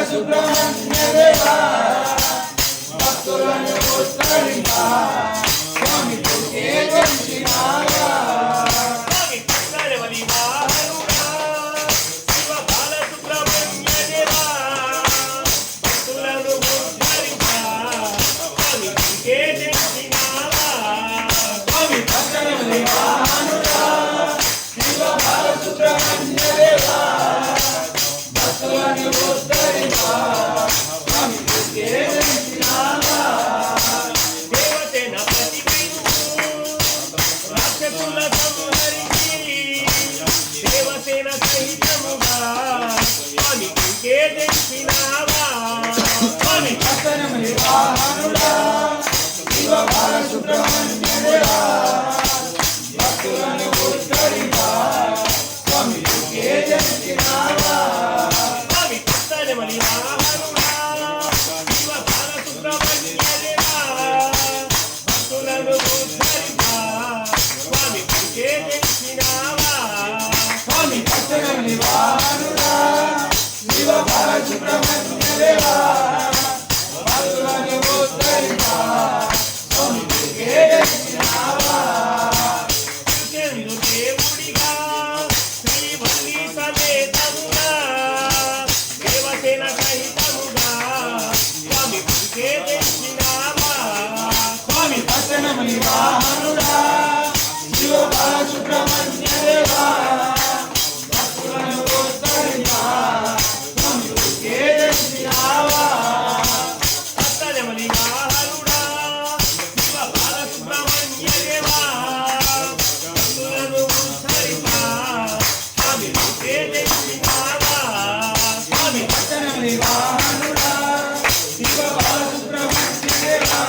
Subramanya వాహనుడా Shiva Balasubrahmanya దేవా భక్తులను ఉద్ధరించా స్వామికే దర్శినావా భక్తజమని వాహనుడా శివ బాలసుబ్రహ్మణ్య దేవా భక్తులను ఉద్ధరించా స్వామికే దర్శినావా స్వామి భక్తజమని వాహనుడా శివ బాలసుబ్రహ్మణ్య దేవా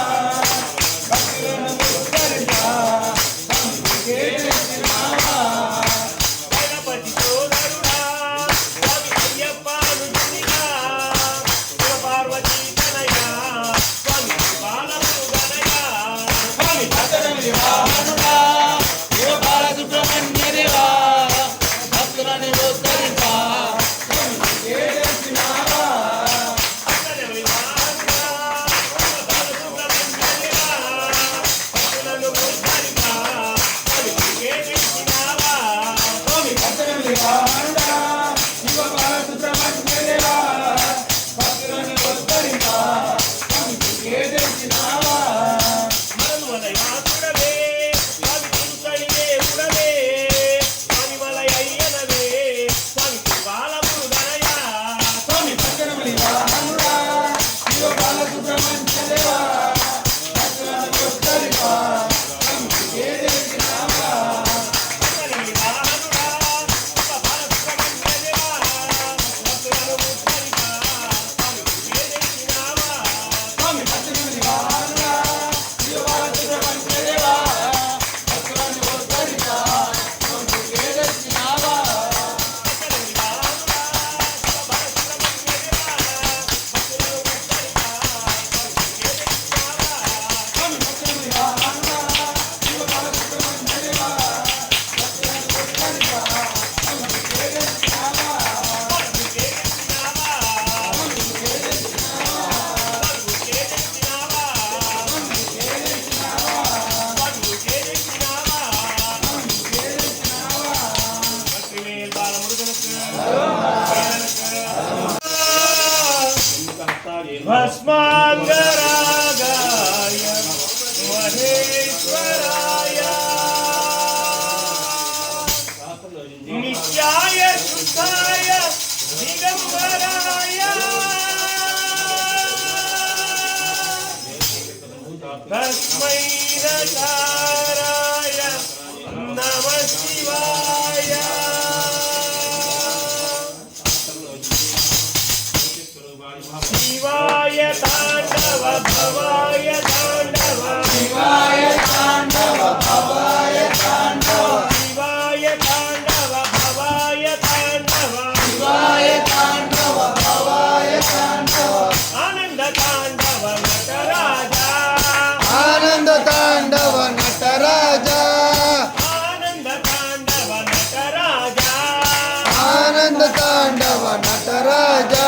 भस्मांगरागाय महेश्वराय नित्याय शुद्धाय दिगंबराय तस्मै नकाराय नमः शिवाय शिवाय तांडव भवाय तांडव शिवाय तांडव भवाय तांडव शिवाय तांडव भवाय तांडव शिवाय तांडव भवाय तांडव आनंद तांडव नटराजा आनंद तांडव नटराजा आनंद तांडव नटराजा आनंद तांडव नटराजा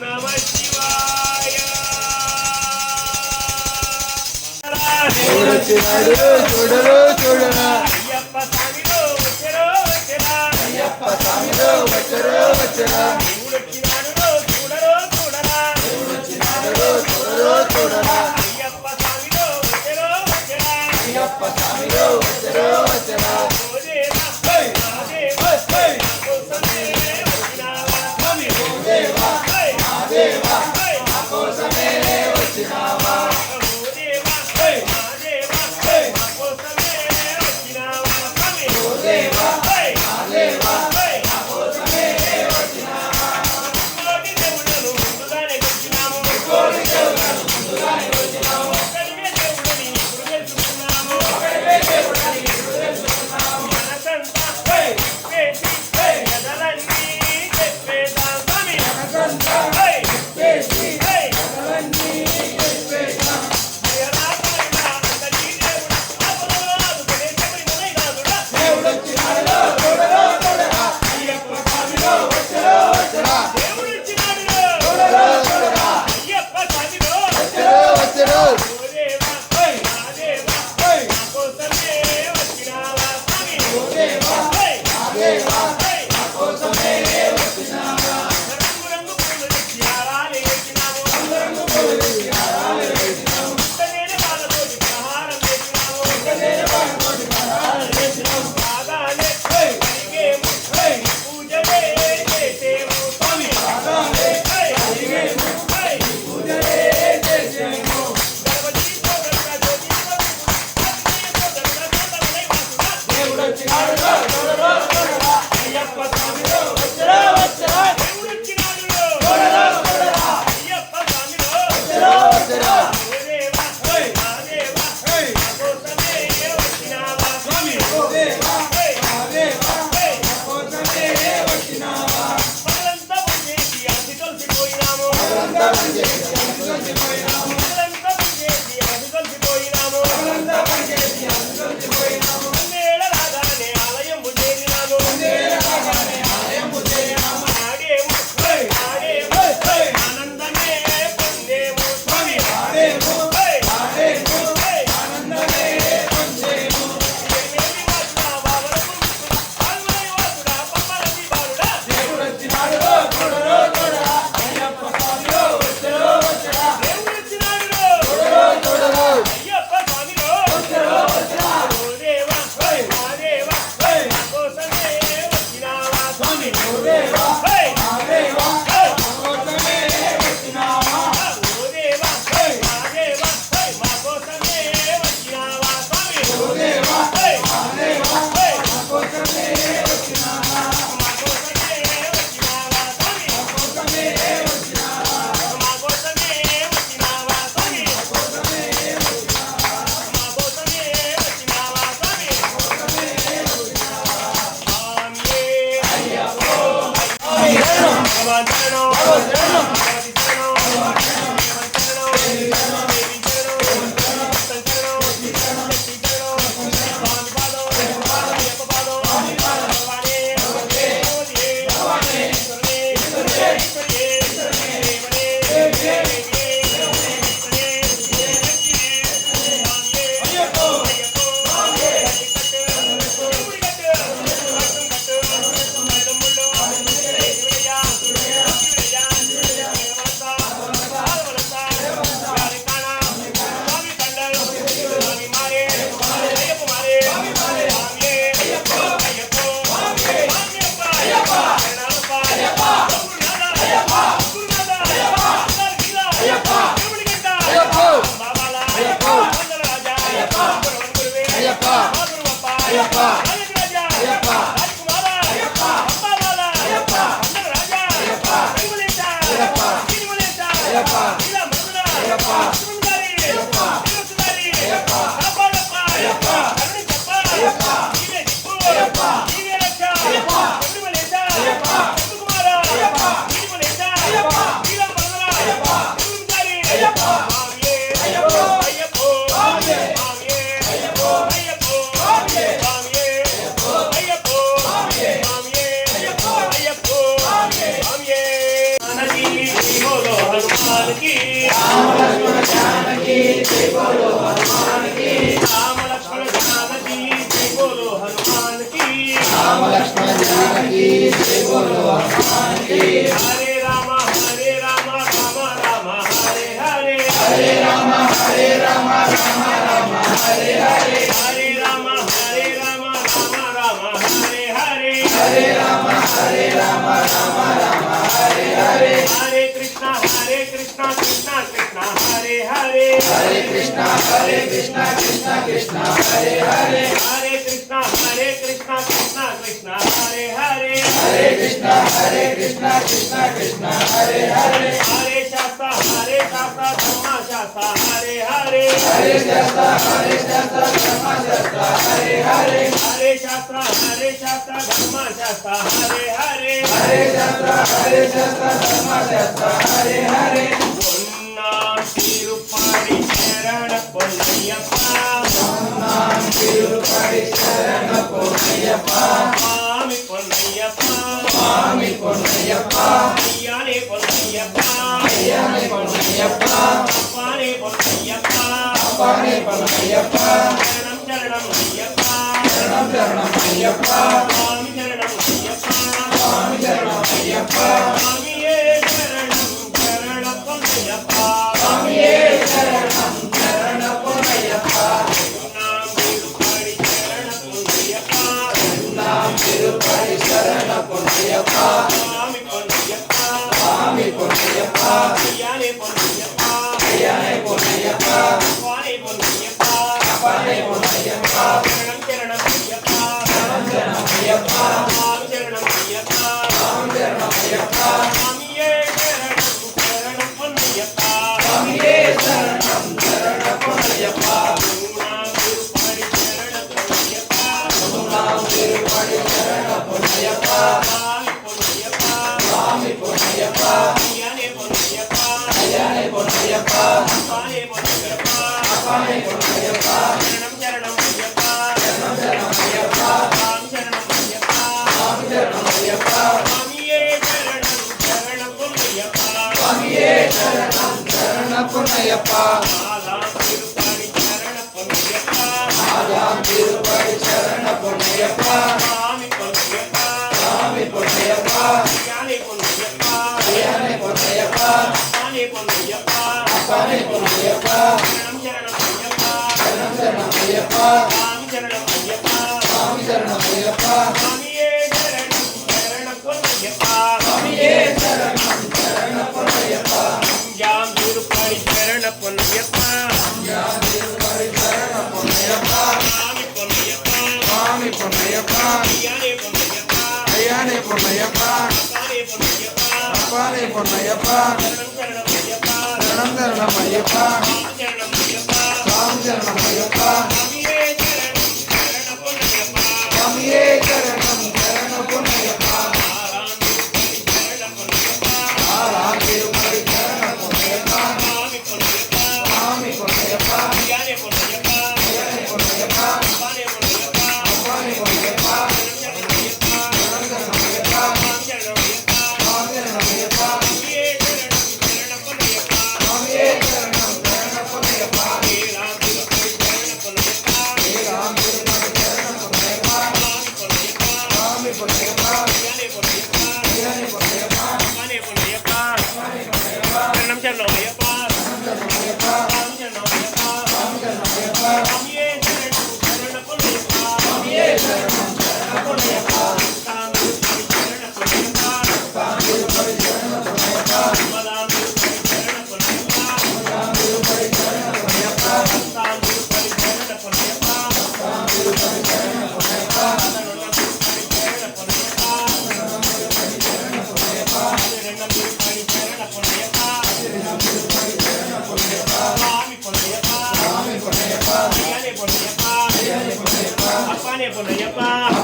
నమ శివాయ వచ్చినాడు చూడరు చూడరా అయ్యప్ప స్వామిలో వచ్చరో వచ్చరా అయ్యప్ప స్వామిలో వచ్చరు వచ్చరా దేవుడొచ్చినాడులో చూడరో చూడరా వచ్చినాడు చూడరు చూడరా అయ్యప్ప స్వామిలో వచ్చరో వచ్చరా అయ్యప్ప స్వామిలో వచ్చరు వచ్చరా ఓ దేవా హై ఆ దేవా హై కోసమే వచ్చినావా స్వామి ఓ దేవా హై ఆ దేవా హై నా కోసమే వచ్చినావా ఓ దేవా హై ఆ దేవా హై కోసమే వచ్చినావా స్వామి ఓ దేవా హై ఆ దేవా హై నా కోసమే వచ్చినావా కోటి దేవుళ్ళను ముందుగానే వచ్చినాము కోరి దేవులను ముందుగానే వచ్చినావు ఒక్కడివే దేవుడని ఇప్పుడు తెలుసుకున్నాము ఒకడివే దేవుడని ఇప్పుడు తెలుసుకున్నావు మనసంతా హై వేసి హై ఎదలన్నీ చెప్పేదా స్వామి మనసంతా హై చేసి హై కథలన్నీ చెప్పేశాం దయరాపైన అందరి దేవుడు అప్పులో ఆదుకునే చెవి మునైనాదుడా దేవుడొచ్చినాడు చూడరు చూడరా అయ్యప్ప స్వామిలో వచ్చరు వచ్చరా దేవుడిచ్చినాడులో చూడరు చూడరా అయ్యప్ప స్వామిలో వచ్చరు వచ్చరు ఓ దేవా హై ఆ దేవా హై నా కోసమే వచ్చినావా స్వామి ఓ దేవా హై ఆ దేవా హై నా కోసమే వచ్చినావా రంగు రంగు పూలు తెచ్చి హారాలు వేసినాము రంగు పూలు హారాలు వేసినావు ఉత్తనేని పాలతోటి ప్రహారం చేసినాము నేను పాడుకోటి హారాలు వేసినావు బాగానే కలిగేము పూజలే చేసేము స్వామి బాగానే హై కలిగేము. హై పూజలే చేసేము గణపతితో గంగా జ్యోతితో అగ్నితో గంగా జ్యోతములై వాసుడా దేవుడొచ్చినాడు చూడరు చూడరా అయ్యప్ప స్వామిలో వచ్చరా వచ్చరా దేవుడొచ్చినాడులో చూడరు చూడరా అయ్యప్ప స్వామిలో వచ్చరా వచ్చరా ఓ దేవా హై ఆ దేవా హై నా కోసమే వచ్చినావా స్వామి ఓ దేవా హై ఆ దేవా హై నా కోసమే వచ్చినావా పగలంతా పనిచేసి అతి కలిసిపోయినాము అంతా పనిచేసి అనుసరించిపోయినాము పగలంతా పనిచేసి అతి కలిసిపోయినాము అంతా పనిచేసి అనుసరించిపోయినాము నేల రాగానే ఆలయం ராஜராஜா ராஜகுமாரா அம்பாவாலா அண்ணன் ராஜா வெங்கடேஷா சீனிவாசா இல்ல மதுரா சுந்தரி சுந்தரி காப்பாளப்பா கருணச்சப்பா நீவே திப்பு நீவே ரட்சா வெங்கடேஷா சுகுமாரா சீனிவாசா இல்ல மதுரா சுந்தரி மாமியே ஐயப்போ மாமியே ஐயப்போ மாமியே ஐயப்போ மாமியே जानकी बोलो हनुमान की राम लक्ष्मण जानकी बोलो हनुमान की राम लक्ष्मण जानकी बोलो हनुमान की राम लक्ष्मण जानकी बोलो हनुमान की हरे राम राम राम हरे हरे हरे राम राम राम हरे हरे हरे राम राम राम हरे हरे हरे राम राम राम हरे हरे हरे कृष्णा कृष्णा कृष्णा हरे हरे हरे कृष्णा कृष्णा कृष्णा हरे हरे हरे कृष्णा कृष्णा कृष्णा हरे हरे हरे कृष्णा कृष्णा कृष्णा हरे हरे हरे शास्त्रा धर्म शास्त्रा हरे हरे हरे शास्त्रा धर्म शास्त्रा हरे हरे हरे शास्त्रा धर्म शास्त्रा हरे हरे हरे शास्त्रा धर्म शास्त्रा हरे हरे பொன்னாம் திருப்பாடி சரண பொன்னையப்பா பொன்னாம் திருப்பாடி சரண பொன்னையப்பா சுவாமி பொன்னையப்பா சுவாமி பொன்னையப்பா ஐயானே பொன்னையப்பா ஐயானே பொன்னையப்பா அப்பானே பொன்னையப்பா அப்பானே பொன்னையப்பா சரணம் சரணம் ஐயப்பா சரணம் சரணம் ஐயப்பா சுவாமி சரணம் ஐயப்பா சுவாமி சரணம் ஐயப்பா சுவாமியே சரணம் சரணம் பொன்னையப்பா சுவாமியே சரணம் சரணம் பொன்னையப்பா நாம் திருப்படி சரண பொன்னையப்பா நாம் திருப்படி சரண பொன்னையப்பா சுவாமி பொன்னையப்பா சுவாமி பொன்னையப்பா ஐயானே பொன்னையப்பா ஐயானே பொன்னையப்பா அப்பானே பொன்னையப்பா அப்பானே பொன்னையப்பா சரணம் சரணம் ஐயப்பா சரணம் சரணம் ஐயப்பா சுவாமி சரணம் ஐயப்பா சுவாமி சரணம் ஐயப்பா சுவாமியே சரணம் சரணம் பொன்னையப்பா சுவாமியே சரணம் சரணம் பொன்னையப்பா நாம் திருப்படி சரண பொன்னையப்பா நாம் திருப்படி சரண பொன்னையப்பா சுவாமி பொன்னையப்பா சுவாமி பொன்னையப்பா ஐயானே பொன்னையப்பா ஐயானே பொன்னையப்பா அப்பானே பொன்னையப்பா அப்பானே பொன்னையப்பா சரணம் சரணம் ஐயப்பா சரணம் சரணம் ஐயப்பா சுவாமி சரணம் ஐயப்பா சுவாமி சரணம் ஐயப்பா சுவாமியே சரணம் சரணம் பொன்னையப்பா சுவாமியே சரணம் சரணம் பொன்னையப்பா ஆதாம் திருப்படி சரண பொன்னையப்பா ஆதாம் திருப்படி சரண பொன்னையப்பா சுவாமி பொன்னையப்பா சுவாமி பொன்னையப்பா ஐயானே பொன்னையப்பா ஐயானே பொன்னையப்பா அப்பானே பொன்னையப்பா அப்பானே பொன்னையப்பா சரணம் சரணம் ஐயப்பா சரணம் சரணம் ஐயப்பா சுவாமி சரணம் ஐயப்பா சுவாமி சரணம் ஐயப்பா சுவாமியே சரணம் சரணம் பொன்னையப்பா சுவாமியே சரணம் சரணம் பொன்னையப்பா ஜாம் திருப்படி சரண பொன்னையப்பா ஜாம் திருப்படி சரண பொன்னையப்பா சுவாமி பொன்னையப்பா சுவாமி பொன்னையப்பா ஐயானே பொன்னையப்பா ஐயானே பொன்னையப்பா அப்பானே பொன்னையப்பா அப்பானே பொன்னையப்பா சரணம் சரணம் ஐயப்பா சரணம் சரணம் ஐயப்பா சரணம் ஐயப்பா சுவாமி சரணம் ஐயப்பா சுவாமியே சரணம் சரணம் பொன்னையப்பா சுவாமியே சரணம் சரணம் பொன்னையப்பா ஆறாம் திருப்படி சரண பொன்னையப்பா சுவாமி பொன்னையப்பா சுவாமி பொன்னையப்பா ஐயானே பொன்னையப்பா ஐயானே பொன்னையப்பா அப்பானே பொன்னையப்பா அப்பானே பொன்னையப்பா சரணம் ஐயப்பா சரணம் சரணம் ஐயப்பா சரணம் ஐயப்பா சுவாமி சரணம் ஐயப்பா சுவாமியே சரணம் சரணம் பொன்னையப்பா சுவாமியே சரணம் சரணம் பொன்னையப்பா ஏழாம் திருப்படி சரண பொன்னையப்பா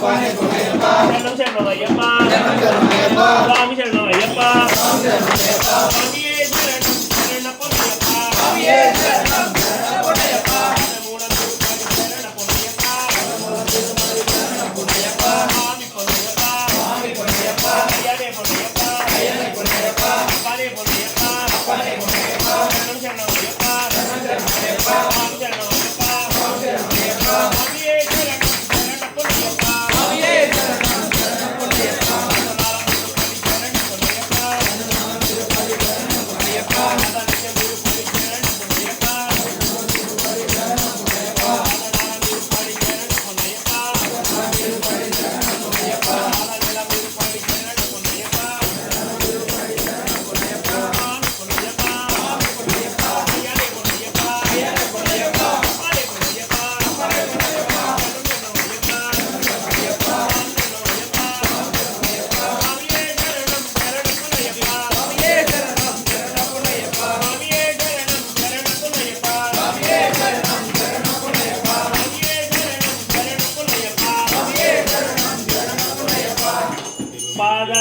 శరణం శరణం అయ్యప్ప స్వామి శరణం అయ్యప్ప స్వామియే శరణం శరణం పొన్నయ్యప్ప స్వామియే శరణం శరణం పొన్నయ్యప్ప శరణ పొన్నయ్యప్ప స్వామి పొన్నయ్యప్ప అయ్యనే పొన్నయ్యప్ప అప్పనే పొన్నయ్యప్ప శరణం శరణం అయ్యప్ప స్వామి శరణం అయ్యప్ప స్వామియే శరణం శరణం పొన్నయ్యప్ప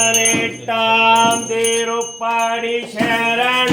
பாதரேட்டாம் திருப்பாடி சரண